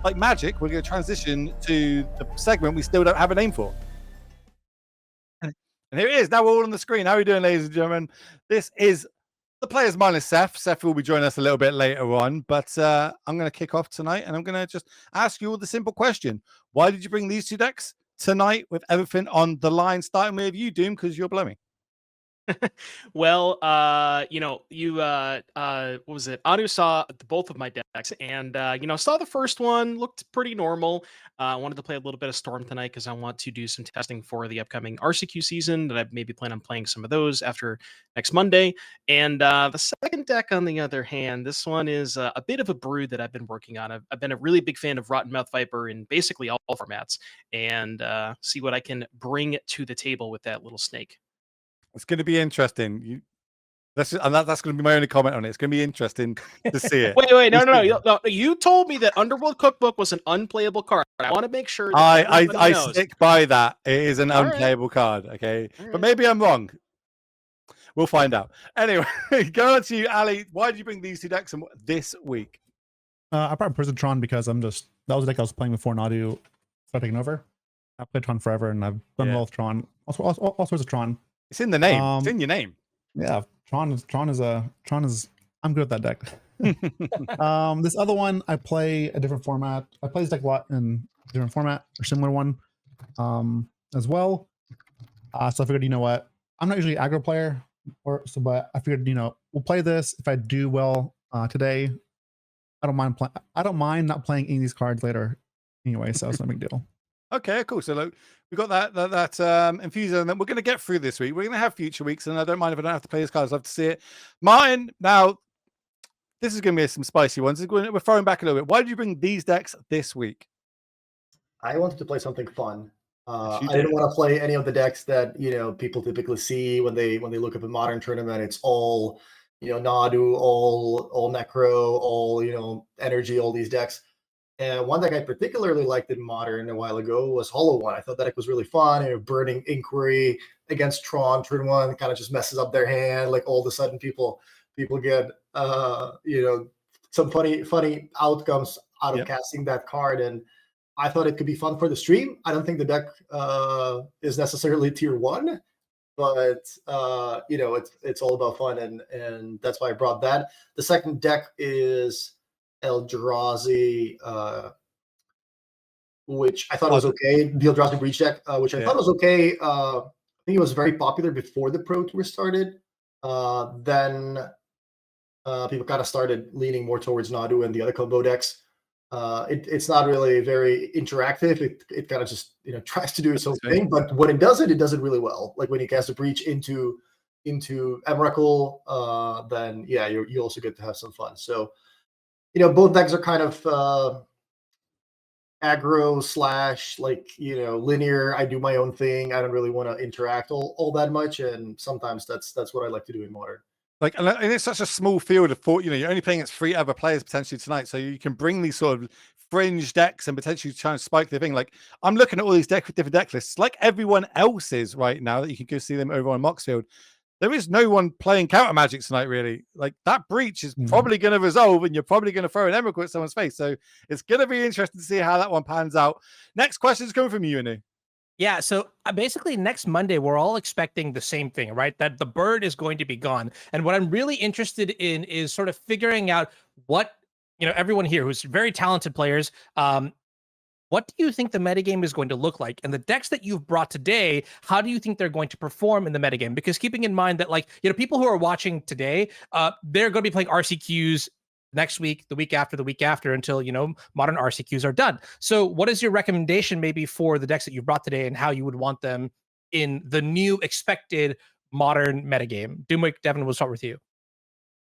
like magic, we're going to transition to the segment we still don't have a name for. And here it is. Now we're all on the screen. How are we doing, ladies and gentlemen? This is the Players Minus Seth. Seth will be joining us a little bit later on, but I'm going to kick off tonight, and I'm going to just ask you all the simple question. Why did you bring these two decks tonight with everything on the line, starting with you, Doom, because you're blowing? Well, what was it? Anu saw both of my decks, and saw the first one looked pretty normal. I wanted to play a little bit of Storm tonight because I want to do some testing for the upcoming RCQ season. That I maybe plan on playing some of those after next Monday. And the second deck, on the other hand, this one is a bit of a brew that I've been working on. I've been a really big fan of Rotten Mouth Viper in basically all formats, and see what I can bring to the table with that little snake. It's going to be interesting. That's going to be my only comment on it. It's going to be interesting to see it. Wait, no. You told me that Underworld Cookbook was an unplayable card. I want to make sure that I stick by that. It is an unplayable card, okay? Right. But maybe I'm wrong. We'll find out. Anyway, go on to you, Ali. Why did you bring these two decks this week? I brought Prisotron because that was a deck I was playing before Nadu started taking over. I played Tron forever, and I've done well with Tron. All sorts of Tron. It's in the name. It's in your name. Yeah, Tron is. I'm good at that deck. This other one, I play a different format. I play this deck a lot in a different format or similar one, as well. So I figured, you know what? I'm not usually an aggro player, but I figured, we'll play this. If I do well today, I don't mind not playing any of these cards later. Anyway, so it's no big deal. Okay, cool. So look, we got that infuser, and then we're going to get through this week. We're going to have future weeks, and I don't mind if I don't have to play these cards. I love to see it. Martin, now this is going to be some spicy ones. We're throwing back a little bit. Why did you bring these decks this week? I wanted to play something fun. I didn't want to play any of the decks that people typically see when they look up a Modern tournament. It's all Nadu, all Necro, all Energy, all these decks. And one deck I particularly liked in Modern a while ago was Hollow One. I thought that deck was really fun. Burning Inquiry against Tron, turn one, kind of just messes up their hand. Like all of a sudden, people get some funny outcomes out of casting that card. And I thought it could be fun for the stream. I don't think the deck is necessarily tier 1, but it's all about fun, and that's why I brought that. The second deck is Eldrazi, which I thought was okay. The Eldrazi Breach deck, which I thought was okay. I think it was very popular before the Pro Tour started. Then people kind of started leaning more towards Nadu and the other combo decks. It's not really very interactive. It kind of just tries to do its own thing, but when it does it does it really well. Like when you cast a Breach into Emrakul, then yeah, you also get to have some fun. So both decks are kind of aggro / linear. I do my own thing. I don't really want to interact all that much, and sometimes that's what I like to do in Modern. And it's such a small field of you're only playing against 3 other players potentially tonight, so you can bring these sort of fringe decks and potentially try and spike the thing. Like I'm looking at all these different deck lists, like everyone else is right now. That you can go see them over on Moxfield. There is no one playing counter magic tonight, really. Like that Breach is probably going to resolve, and you're probably going to throw an Emrakul at someone's face. So it's going to be interesting to see how that one pans out. Next question is coming from you, Anu. Yeah, so basically next Monday, we're all expecting the same thing, right? That the bird is going to be gone. And what I'm really interested in is sort of figuring out what, everyone here who's very talented players, what do you think the metagame is going to look like? And the decks that you've brought today, how do you think they're going to perform in the metagame? Because keeping in mind that, people who are watching today, they're going to be playing RCQs next week, the week after, until, Modern RCQs are done. So what is your recommendation maybe for the decks that you brought today and how you would want them in the new expected Modern metagame? Doomwick, Devin, we'll start with you.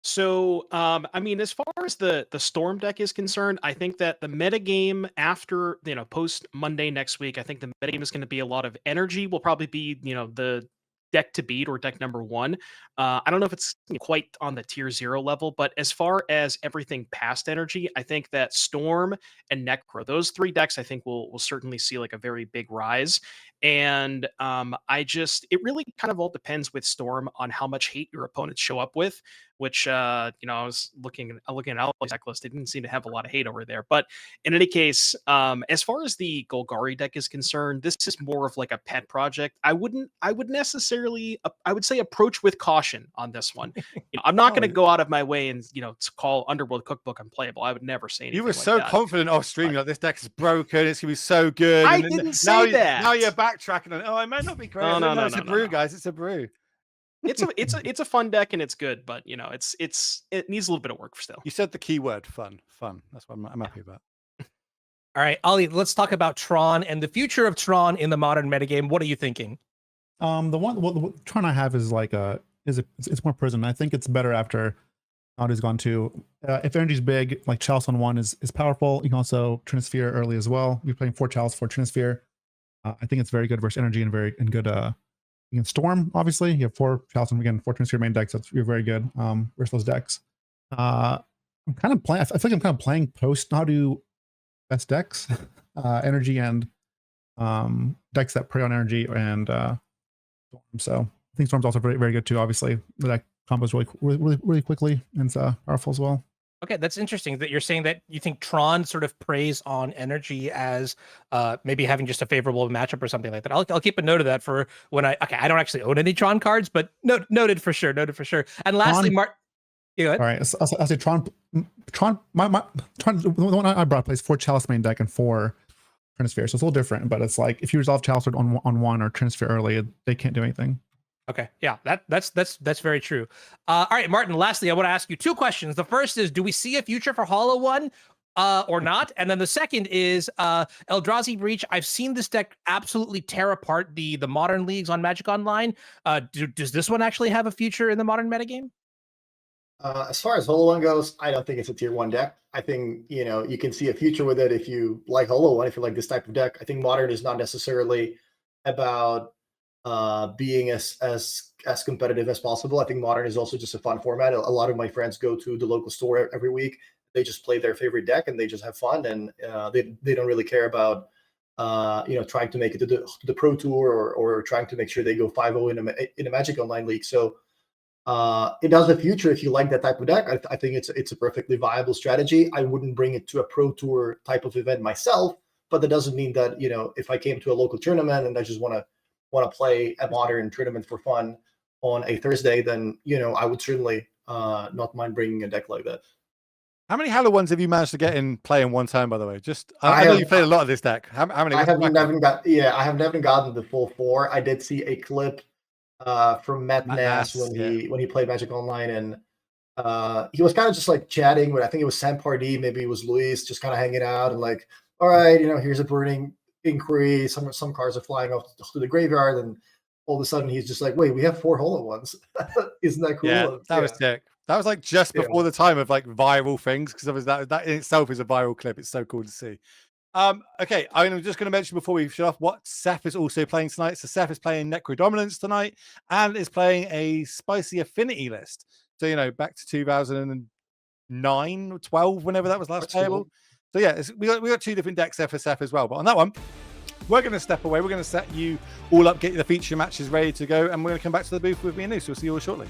So, as far as the Storm deck is concerned, I think that the metagame after, post Monday next week, I think the metagame is going to be a lot of energy. Will probably be, the deck to beat or deck number 1. I don't know if it's quite on the tier 0 level, but as far as everything past energy, I think that Storm and Necro, those 3 decks, I think will certainly see like a very big rise. And it really kind of all depends with Storm on how much hate your opponents show up with, which I was looking at Alpha's deck list. They didn't seem to have a lot of hate over there. But in any case, as far as the Golgari deck is concerned, this is more of like a pet project. I would say approach with caution on this one. I'm not going to go out of my way and to call Underworld Cookbook unplayable. I would never say anything. You were like so that. confident off stream, like this deck is broken, it's gonna be so good. I and didn't say that. Now you're backtracking and I might not be correct. No, It's a brew, guys. It's a brew. It's a fun deck and it's good, but it needs a little bit of work still. You said the key word, fun. That's what I'm happy about. All right, Ollie, let's talk about Tron and the future of Tron in the modern metagame. What are you thinking? The Tron I have is like it's more prison. I think it's better after Naughty's gone too. If energy's big, like Chalice on 1 is powerful. You can also Trinisphere early as well. You're playing 4 Chalice, 4 Trinisphere. I think it's very good versus energy and good. You can Storm, obviously. You have 4 Chalice and again 4 Trinisphere main decks. You're very good versus those decks. I'm kind of playing. I feel like I'm kind of playing post Naughty best decks, energy and decks that prey on energy and Storm. So I think Storm's also very, very good too. Obviously, the deck combos really quickly and it's powerful as well. Okay, that's interesting that you're saying that you think Tron sort of preys on energy as maybe having just a favorable matchup or something like that. I'll keep a note of that for when I don't actually own any Tron cards, but noted for sure. And lastly, Mark, you go ahead. All right, I'll say Tron. My Tron, the one I brought plays 4 Chalice main deck and 4 Trinisphere, so it's a little different. But it's like if you resolve Chalice on 1 or Trinisphere early, they can't do anything. Okay, yeah, that's very true. All right, Martin. Lastly, I want to ask you 2 questions. The first is, do we see a future for Hollow One, or not? And then the second is Eldrazi Breach. I've seen this deck absolutely tear apart the modern leagues on Magic Online. Does this one actually have a future in the modern metagame? As far as Hollow One goes, I don't think it's a tier 1 deck. I think you can see a future with it if you like Hollow One, if you like this type of deck. I think Modern is not necessarily about being as competitive as possible. I think Modern is also just a fun format. A lot of my friends go to the local store every week. They just play their favorite deck and they just have fun, and they don't really care about trying to make it to the Pro Tour or trying to make sure they go 5-0 in a Magic Online league. So it does have a future if you like that type of deck. I think it's a perfectly viable strategy. I wouldn't bring it to a Pro Tour type of event myself, but that doesn't mean that if I came to a local tournament and I just want to play a Modern tournament for fun on a Thursday, then I would certainly not mind bringing a deck like that. How many Hollow Ones have you managed to get in play in one time, by the way? Just I know you played a lot of this deck. How many? I have never gotten the full 4. I did see a clip from Matt Nass when he played Magic Online, and he was kind of just like chatting with, I think it was Sam Pardee, maybe it was Luis, just kind of hanging out and like, all right, here's a Burning Inquiry. Some cards are flying off to the graveyard, and all of a sudden he's just like, wait, we have 4 Hollow Ones. Isn't that cool? Yeah, that was sick. That was like just before the time of like viral things, because that in itself is a viral clip. It's so cool to see. Okay, I'm just going to mention before we shut off what Seth is also playing tonight. So Seth is playing Necrodominance tonight and is playing a spicy affinity list. So back to 2009 or 12, whenever that was last playable. So yeah, we got 2 different decks there for Seth as well. But on that one, we're going to step away. We're going to set you all up, get the feature matches ready to go, and we're going to come back to the booth with me and Noose. We'll see you all shortly.